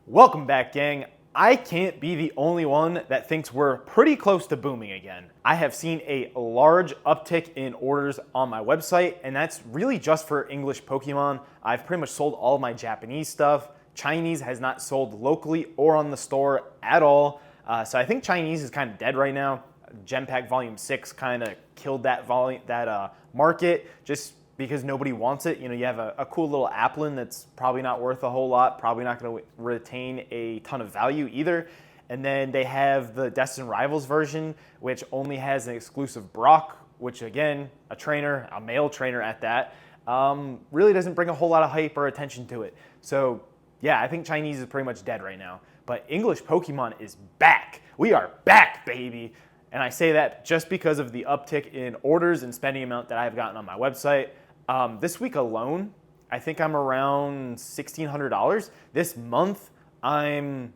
Welcome back, gang. I can't be the only one that thinks we're pretty close to booming again. I have seen a large uptick in orders on my website, and that's really just for English Pokemon. I've pretty much sold all of my Japanese stuff. Chinese has not sold locally or on the store at all. So I think Chinese is kind of dead right now. Gem Pack Volume 6 kind of killed that market just because nobody wants it. You know, you have a cool little Applin that's probably not worth a whole lot, probably not going to retain a ton of value either. And then they have the Destined Rivals version, which only has an exclusive Brock, which again, a male trainer at that, really doesn't bring a whole lot of hype or attention to it. So yeah, I think Chinese is pretty much dead right now. But English Pokemon is back. We are back, baby. And I say that just because of the uptick in orders and spending amount that I've gotten on my website. This week alone, I think I'm around $1,600. This month, I'm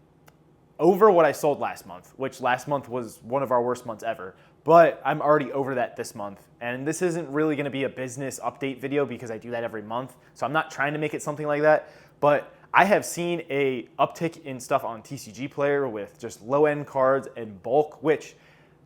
over what I sold last month, which last month was one of our worst months ever. But I'm already over that this month. And this isn't really going to be a business update video because I do that every month. So I'm not trying to make it something like that. But I have seen a uptick in stuff on TCG Player with just low-end cards and bulk, which,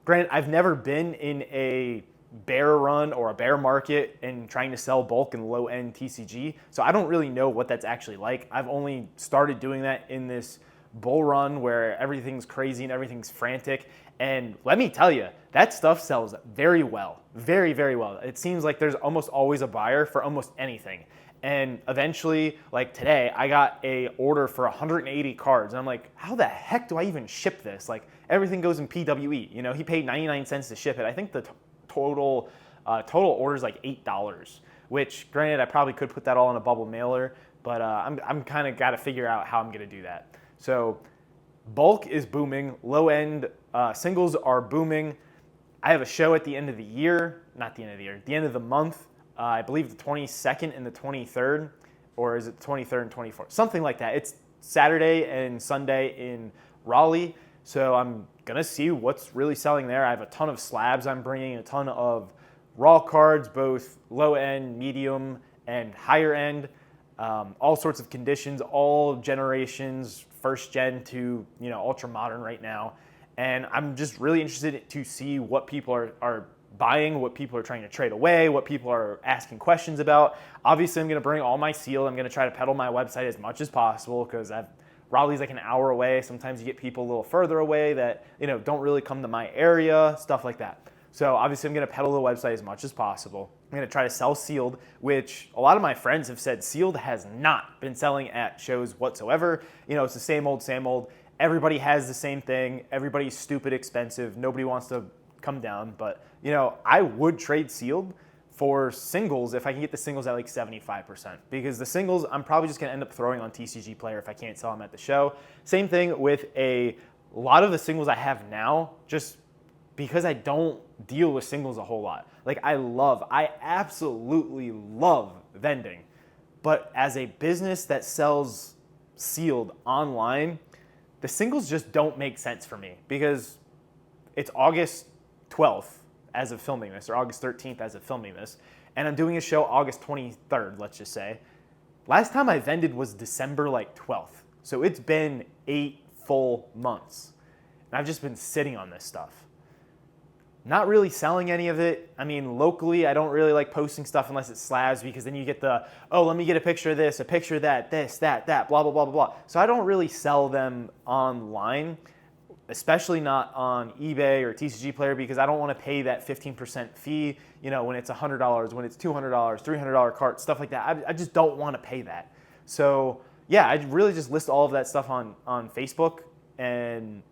granted, I've never been in a bear run or a bear market and trying to sell bulk and low-end TCG. So I don't really know what that's actually like. I've only started doing that in this bull run where everything's crazy and everything's frantic. And let me tell you, that stuff sells very well, very, very well. It seems like there's almost always a buyer for almost anything. And eventually, like today, I got a order for 180 cards. And I'm like, how the heck do I even ship this? Like, everything goes in PWE. You know, he paid 99 cents to ship it. I think the total order is like $8, which, granted, I probably could put that all in a bubble mailer, but I'm kind of got to figure out how I'm going to do that. So bulk is booming. Low-end singles are booming. I have a show at the end of the year, not the end of the year, the end of the month. I believe the 22nd and the 23rd, or is it the 23rd and 24th? Something like that. It's Saturday and Sunday in Raleigh, so I'm going to see what's really selling there. I have a ton of slabs I'm bringing, a ton of raw cards, both low-end, medium, and higher-end, all sorts of conditions, all generations, first gen to, you know, ultra modern right now. And I'm just really interested to see what people are buying, what people are trying to trade away, what people are asking questions about. Obviously, I'm going to bring all my sealed. I'm going to try to peddle my website as much as possible because Raleigh's like an hour away. Sometimes you get people a little further away that, you know, don't really come to my area, stuff like that. So obviously, I'm going to peddle the website as much as possible. I'm going to try to sell sealed, which a lot of my friends have said sealed has not been selling at shows whatsoever. You know, it's the same old, same old. Everybody has the same thing. Everybody's stupid expensive. Nobody wants to come down, but you know, I would trade sealed for singles if I can get the singles at like 75%, because the singles I'm probably just going to end up throwing on TCG Player if I can't sell them at the show. Same thing with a lot of the singles I have now, just because I don't deal with singles a whole lot. Like I absolutely love vending, but as a business that sells sealed online, the singles just don't make sense for me because it's August 12th as of filming this, or August 13th as of filming this, and I'm doing a show August 23rd, let's just say. Last time I vended was December 12th, so it's been 8 full months, and I've just been sitting on this stuff. Not really selling any of it. I mean, locally, I don't really like posting stuff unless it's slabs because then you get the, oh, let me get a picture of this, a picture of that, this, that, blah, blah, blah, blah, blah. So I don't really sell them online, especially not on eBay or TCG Player, because I don't want to pay that 15% fee, you know, when it's $100, when it's $200, $300 cart, stuff like that. I just don't want to pay that. So yeah, I really just list all of that stuff on Facebook and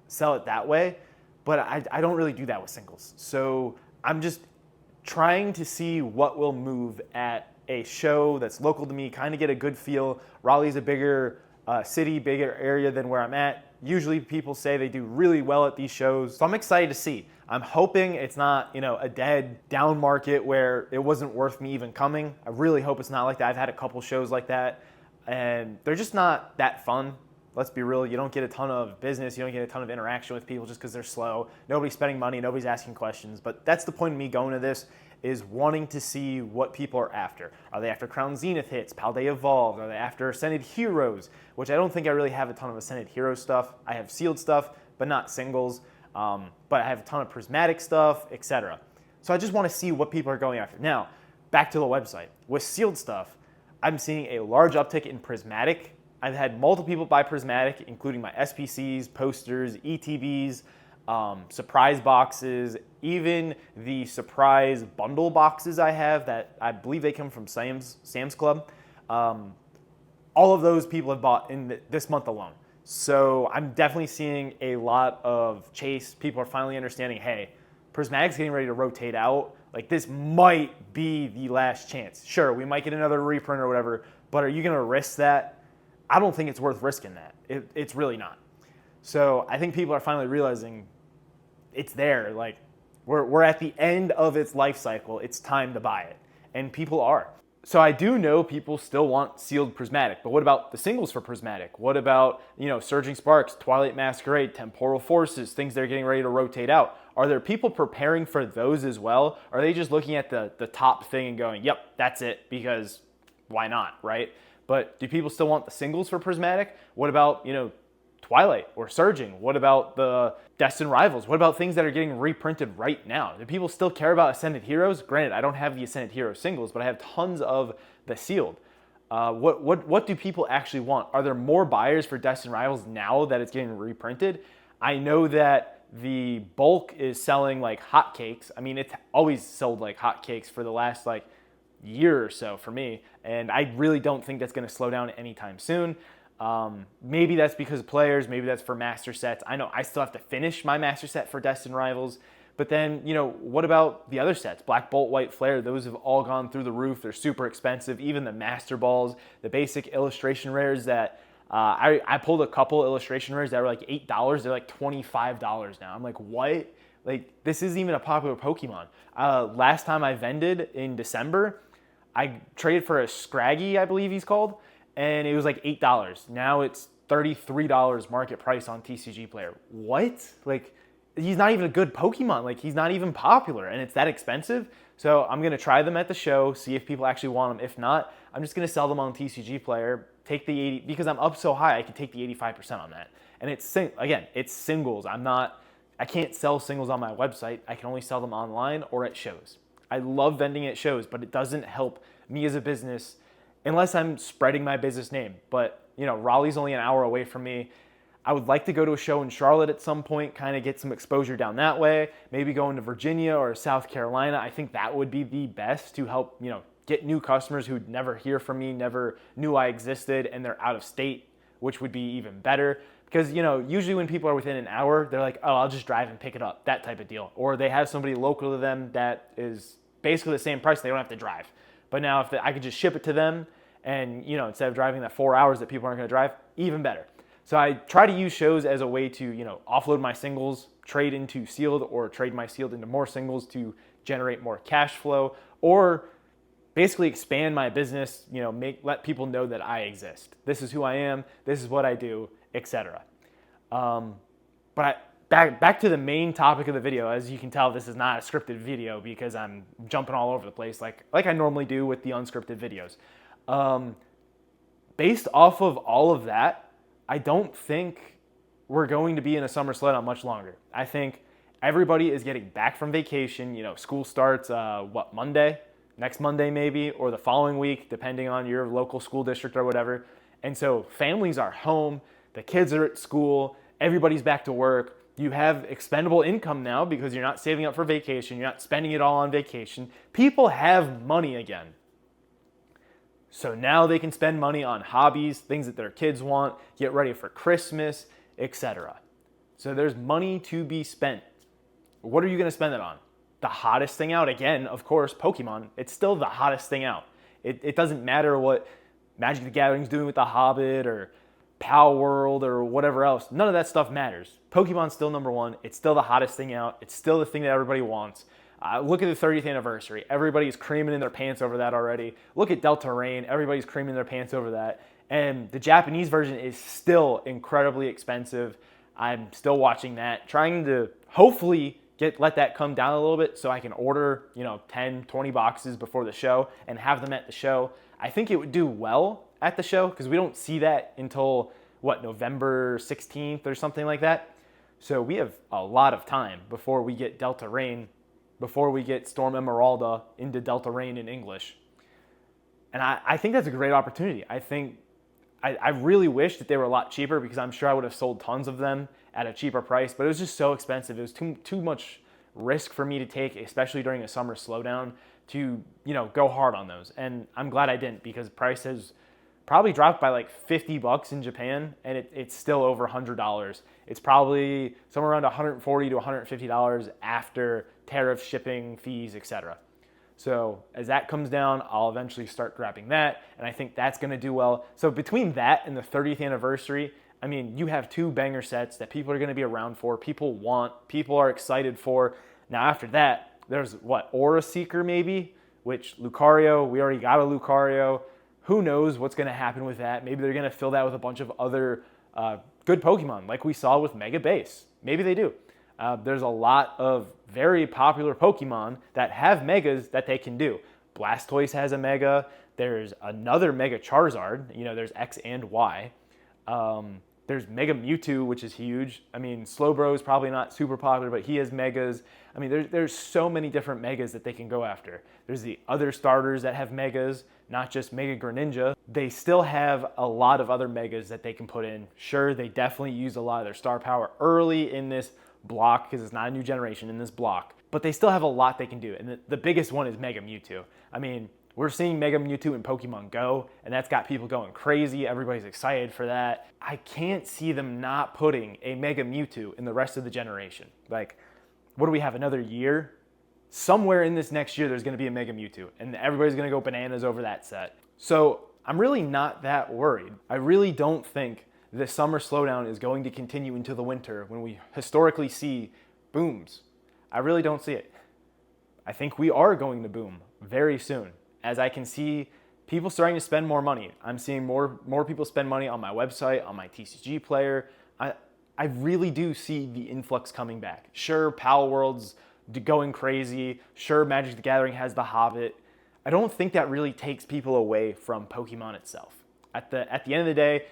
sell it that way. But I don't really do that with singles. So I'm just trying to see what will move at a show that's local to me, kind of get a good feel. Raleigh's a bigger city, bigger area than where I'm at. Usually people say they do really well at these shows. So I'm excited to see. I'm hoping it's not, you know, a dead down market where it wasn't worth me even coming. I really hope it's not like that. I've had a couple shows like that, and they're just not that fun. let's be real, you don't get a ton of business, you don't get a ton of interaction with people just because they're slow. Nobody's spending money, nobody's asking questions. But that's the point of me going to this, is wanting to see what people are after. Are they after Crown Zenith hits, Paldea Evolved? Are they after Ascended Heroes? Which I don't think I really have a ton of Ascended Hero stuff. I have sealed stuff, but not singles. But I have a ton of prismatic stuff, etc. So I just want to see what people are going after. Now, back to the website. With sealed stuff, I'm seeing a large uptick in prismatic. I've had multiple people buy prismatic, including my SPCs, posters, ETBs, surprise boxes, even the surprise bundle boxes I have that I believe they come from Sam's Club. All of those people have bought in this month alone. So I'm definitely seeing a lot of chase. People are finally understanding, hey, prismatic's getting ready to rotate out. Like, this might be the last chance. Sure, we might get another reprint or whatever, but are you going to risk that? I don't think it's worth risking that. It's really not. So I think people are finally realizing it's there. Like, we're at the end of its life cycle. It's time to buy it. And people are. So I do know people still want sealed prismatic, but what about the singles for prismatic? What about, Surging Sparks, Twilight Masquerade, Temporal Forces, things that are getting ready to rotate out? Are there people preparing for those as well? Are they just looking at the top thing and going, yep, that's it, because why not, right? But do people still want the singles for prismatic? What about, Twilight or Surging? What about the Destined Rivals? What about things that are getting reprinted right now? Do people still care about Ascended Heroes? Granted, I don't have the Ascended Hero singles, but I have tons of the sealed. What do people actually want? Are there more buyers for Destined Rivals now that it's getting reprinted? I know that the bulk is selling like hotcakes. I mean, it's always sold like hotcakes for the last year or so for me, and I really don't think that's going to slow down anytime soon. Maybe that's because of players, maybe that's for master sets. I know I still have to finish my master set for Destined Rivals, but then, what about the other sets? Black Bolt, White Flare, those have all gone through the roof. They're super expensive. Even the Master Balls, the basic illustration rares that, I pulled a couple illustration rares that were like $8. They're like $25 now. I'm like, what? Like, this isn't even a popular Pokemon. Last time I vended in December, I traded for a Scraggy, I believe he's called, and it was like $8. Now it's $33 market price on TCG Player. What? Like, he's not even a good Pokemon. Like, he's not even popular, and it's that expensive. So I'm going to try them at the show, see if people actually want them. If not, I'm just going to sell them on TCG Player, take the 80, because I'm up so high, I can take the 85% on that. And it's singles. I can't sell singles on my website. I can only sell them online or at shows. I love vending at shows, but it doesn't help me as a business unless I'm spreading my business name. But, Raleigh's only an hour away from me. I would like to go to a show in Charlotte at some point, kind of get some exposure down that way, maybe go into Virginia or South Carolina. I think that would be the best to help, get new customers who'd never hear from me, never knew I existed, and they're out of state, which would be even better. Because, usually when people are within an hour, they're like, oh, I'll just drive and pick it up, that type of deal. Or they have somebody local to them that is basically the same price, they don't have to drive. But now if I could just ship it to them and, instead of driving that 4 hours that people aren't going to drive, even better. So I try to use shows as a way to, offload my singles, trade into sealed, or trade my sealed into more singles to generate more cash flow, or basically expand my business, let people know that I exist. This is who I am, this is what I do, etc. Back to the main topic of the video. As you can tell, this is not a scripted video because I'm jumping all over the place like I normally do with the unscripted videos. Based off of all of that, I don't think we're going to be in a summer slowdown much longer. I think everybody is getting back from vacation. School starts, Monday? Next Monday maybe, or the following week, depending on your local school district or whatever. And so families are home, the kids are at school, everybody's back to work. You have expendable income now because you're not saving up for vacation, you're not spending it all on vacation. People have money again. So now they can spend money on hobbies, things that their kids want, get ready for Christmas, etc. So there's money to be spent. What are you going to spend it on? The hottest thing out, again, of course, Pokemon. It's still the hottest thing out. It doesn't matter what Magic the Gathering's doing with the Hobbit or Pal World or whatever else. None of that stuff matters. Pokemon's still number one. It's still the hottest thing out. It's still the thing that everybody wants. Look at the 30th anniversary. Everybody's creaming in their pants over that already. Look at Delta Rain. Everybody's creaming in their pants over that. And the Japanese version is still incredibly expensive. I'm still watching that, trying to hopefully let that come down a little bit so I can order, 10, 20 boxes before the show and have them at the show. I think it would do well at the show because we don't see that until, November 16th or something like that. So we have a lot of time before we get Delta Rain, before we get Storm Emeralda into Delta Rain in English. And I think that's a great opportunity. I really wish that they were a lot cheaper because I'm sure I would have sold tons of them at a cheaper price, but it was just so expensive. It was too much risk for me to take, especially during a summer slowdown, to go hard on those. And I'm glad I didn't because price has probably dropped by like $50 in Japan, and it's still over $100. It's probably somewhere around $140 to $150 after tariff, shipping, fees, etc. So as that comes down, I'll eventually start grabbing that, and I think that's going to do well. So between that and the 30th anniversary, I mean, you have two banger sets that people are going to be around for, people are excited for. Now after that, there's Aura Seeker maybe, which Lucario, we already got a Lucario. Who knows what's going to happen with that? Maybe they're going to fill that with a bunch of other good Pokemon, like we saw with Mega Base. Maybe they do. There's a lot of very popular Pokemon that have Megas that they can do. Blastoise has a Mega. There's another Mega Charizard. There's X and Y. There's Mega Mewtwo, which is huge. I mean, Slowbro is probably not super popular, but he has Megas. I mean, there's so many different Megas that they can go after. There's the other starters that have Megas, not just Mega Greninja. They still have a lot of other Megas that they can put in. Sure, they definitely use a lot of their star power early in this block because it's not a new generation in this block, but they still have a lot they can do. And the biggest one is Mega Mewtwo. I mean, we're seeing Mega Mewtwo in Pokemon Go, and that's got people going crazy. Everybody's excited for that. I can't see them not putting a Mega Mewtwo in the rest of the generation. Like, what do we have, another year? Somewhere in this next year, there's going to be a Mega Mewtwo, and everybody's going to go bananas over that set. So I'm really not that worried. I really don't think the summer slowdown is going to continue into the winter when we historically see booms. I really don't see it. I think we are going to boom very soon, as I can see people starting to spend more money. I'm seeing more people spend money on my website, on my TCG player. I really do see the influx coming back. Sure, Pal World's going crazy. Sure, Magic the Gathering has the Hobbit. I don't think that really takes people away from Pokemon itself. At the end of the day,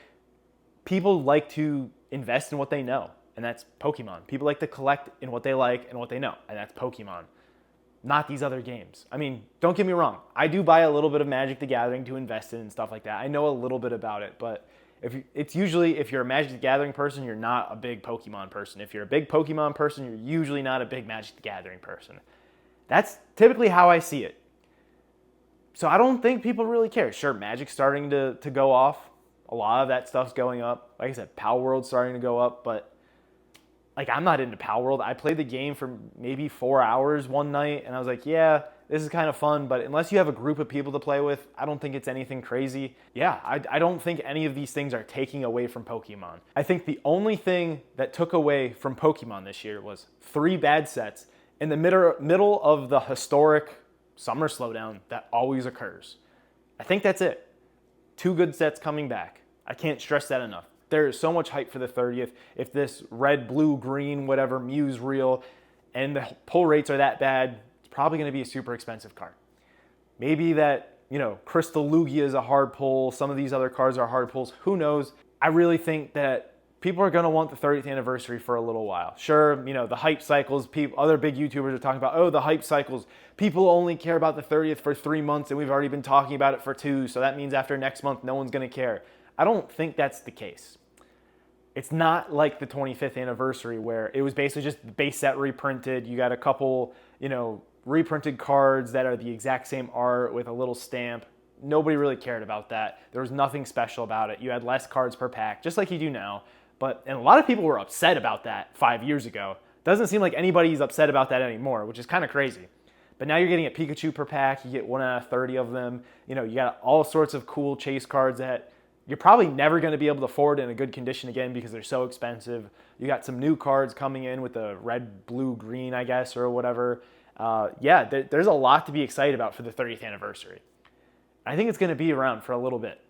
people like to invest in what they know, and that's Pokemon. People like to collect in what they like and what they know, and that's Pokemon, not these other games. I mean, don't get me wrong. I do buy a little bit of Magic the Gathering to invest in and stuff like that. I know a little bit about it, but if you're a Magic the Gathering person, you're not a big Pokemon person. If you're a big Pokemon person, you're usually not a big Magic the Gathering person. That's typically how I see it. So I don't think people really care. Sure, Magic's starting to go off. A lot of that stuff's going up. Like I said, Pal World's starting to go up, but I'm not into Pal World. I played the game for maybe 4 hours one night, and I was like, yeah, this is kind of fun, but unless you have a group of people to play with, I don't think it's anything crazy. Yeah, I don't think any of these things are taking away from Pokemon. I think the only thing that took away from Pokemon this year was 3 bad sets in the middle of the historic summer slowdown that always occurs. I think that's it. 2 good sets coming back. I can't stress that enough. There is so much hype for the 30th. If this red, blue, green, whatever Mew's real, and the pull rates are that bad, it's probably going to be a super expensive card. Maybe that, Crystal Lugia is a hard pull. Some of these other cards are hard pulls. Who knows? I really think that people are going to want the 30th anniversary for a little while. Sure, the hype cycles, other big YouTubers are talking about, the hype cycles. People only care about the 30th for 3 months, and we've already been talking about it for 2, so that means after next month, no one's going to care. I don't think that's the case. It's not like the 25th anniversary where it was basically just the base set reprinted. You got a couple, reprinted cards that are the exact same art with a little stamp. Nobody really cared about that. There was nothing special about it. You had less cards per pack, just like you do now. And a lot of people were upset about that 5 years ago. Doesn't seem like anybody's upset about that anymore, which is kind of crazy. But now you're getting a Pikachu per pack. You get 1 out of 30 of them. You got all sorts of cool chase cards that you're probably never going to be able to afford in a good condition again because they're so expensive. You got some new cards coming in with the red, blue, green, I guess, or whatever. There's a lot to be excited about for the 30th anniversary. I think it's going to be around for a little bit.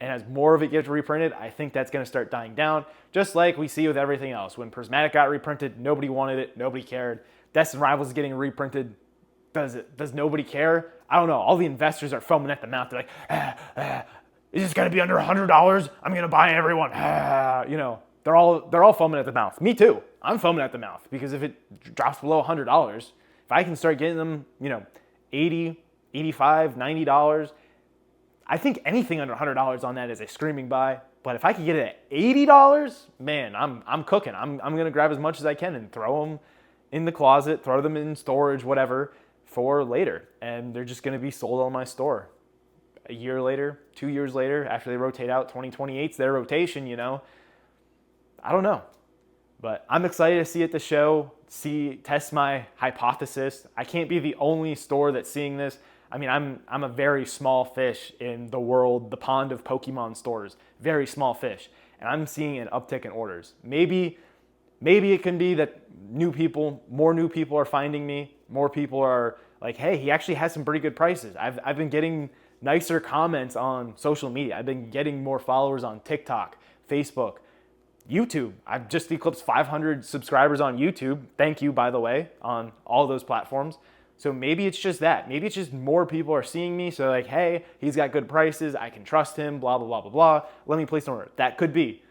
And as more of it gets reprinted, I think that's going to start dying down, just like we see with everything else. When Prismatic got reprinted, nobody wanted it, nobody cared. Destined Rivals is getting reprinted. Does nobody care? I don't know. All the investors are foaming at the mouth. They're like, is this going to be under $100? I'm going to buy everyone. You know, they're all foaming at the mouth. Me too. I'm foaming at the mouth because if it drops below $100, if I can start getting them, you know, $80, $85, $90, I think anything under $100 on that is a screaming buy. But if I could get it at $80, man, I'm cooking. I'm going to grab as much as I can and throw them in the closet, throw them in storage, whatever, for later. And they're just going to be sold on my store. A year later, 2 years later, after they rotate out, 2028's their rotation, you know. I don't know. But I'm excited to see it at the show, test my hypothesis. I can't be the only store that's seeing this. I mean, I'm a very small fish in the world, the pond of Pokemon stores. Very small fish. And I'm seeing an uptick in orders. Maybe it can be that more new people are finding me. More people are like, hey, he actually has some pretty good prices. I've been getting nicer comments on social media. I've been getting more followers on TikTok, Facebook, YouTube. I've just eclipsed 500 subscribers on YouTube. Thank you, by the way, on all those platforms. So maybe it's just that. Maybe it's just more people are seeing me. So like, hey, he's got good prices. I can trust him, blah, blah, blah, blah, blah. Let me place an order. That could be.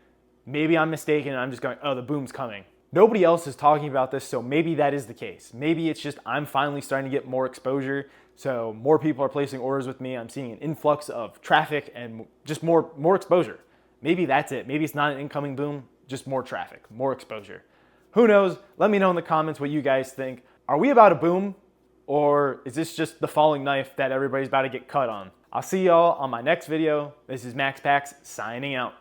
Maybe I'm mistaken and I'm just going, oh, the boom's coming. Nobody else is talking about this, so maybe that is the case. Maybe it's just I'm finally starting to get more exposure. So more people are placing orders with me. I'm seeing an influx of traffic and just more exposure. Maybe that's it. Maybe it's not an incoming boom, just more traffic, more exposure. Who knows? Let me know in the comments what you guys think. Are we about a boom? Or is this just the falling knife that everybody's about to get cut on? I'll see y'all on my next video. This is Max Pax signing out.